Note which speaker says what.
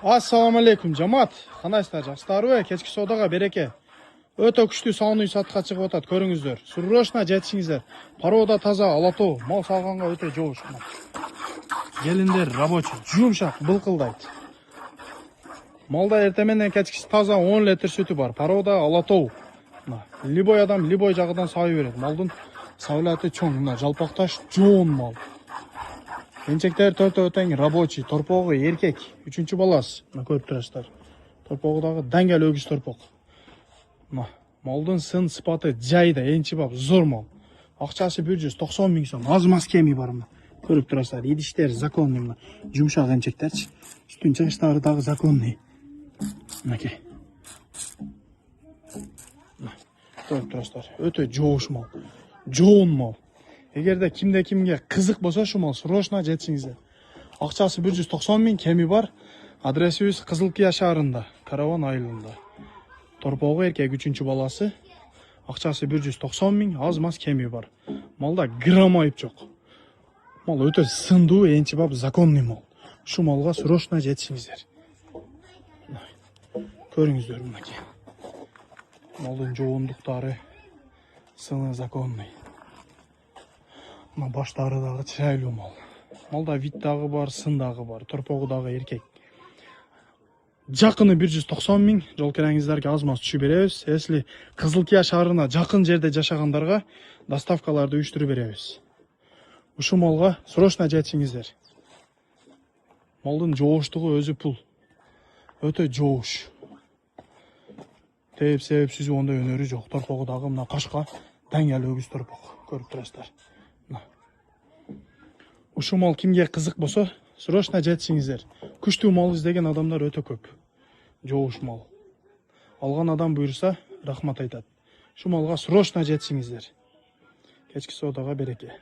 Speaker 1: Assalamu alaikum жамаат. Кандайсыздар, жакшысыздарбы? Кечки соодага береке. Өтө күчтүү саун үй сатка чыгып атат, көрүңүздөр. Срочно жетишиңиздер. Парода таза, алатоо, мал салганга өтө жоош. Келиндер рабочий, жумшак, былкылдайт. Малда эртең менен кечкиси таза 10 литр сүтү бар. Парода алатоо. Любой адам любой жагынан сабай берет. Малдын саулаты чоң, жалпакташ жоон мал. Энчектер төртөө тең рабочий, торпогу эркек, 3-чү баласы. Көрүп турасыздар. Торпогу дагы даңгал өгүз торпог. Малдын сын сыпаты жайда, энчи бап, зор мал. Акчасы 190 миң сом, аз мас кеми бар. Көрүп турасыздар, идиштер законный, жумшак энчектерчи. Үстүн чыгыштары дагы законный. Мынакей. Көрүп турасыздар, өтө жоош мал. Жоон мал. Эгерде кимге кызык болсо шу мал срочно жетишиңиздер. Акчасы 190 миң, кеми бар. Адресибиз Кызылкия шаарында, Караван айылында. Торпогу эркек 3-чү баласы. Акчасы 190 миң, аз мас кеми бар. Малда грамм айып жок. Мал өтө сындуу, энчи бап, законный мал. Шу малга срочно жетишиңиздер. Көрүңүздөр мынакей. Малдын жоондуктары сыны законный. Баштары дагы чырайлуу мал. Малда вид дагы бар, сын дагы бар, торпогу дагы эркек. Жакыны 190 миң, жол кереңиздерге аз мас түшүп беребиз. Если Кызылкия шаарына жакын жерде жашагандарга доставкаларды уюштуруп беребиз. Ушу малга срочно жетишиңиздер. Малдын жооштугу өзү пул. Өтө жоош. Тээп себепсиз ондой өнөрү жок. Торпогу дагы мына кашка даңгал өгүз торпог. Көрүп турасыздар. Ушу мал кимге кызык болсо, срочно жетишиңиздер. Күчтүү мал издеген адамдар өтө көп. Жоош мал. Алган адам буйруса, рахмат айтат. Шу малга срочно жетишиңиздер. Кечки соодага береке.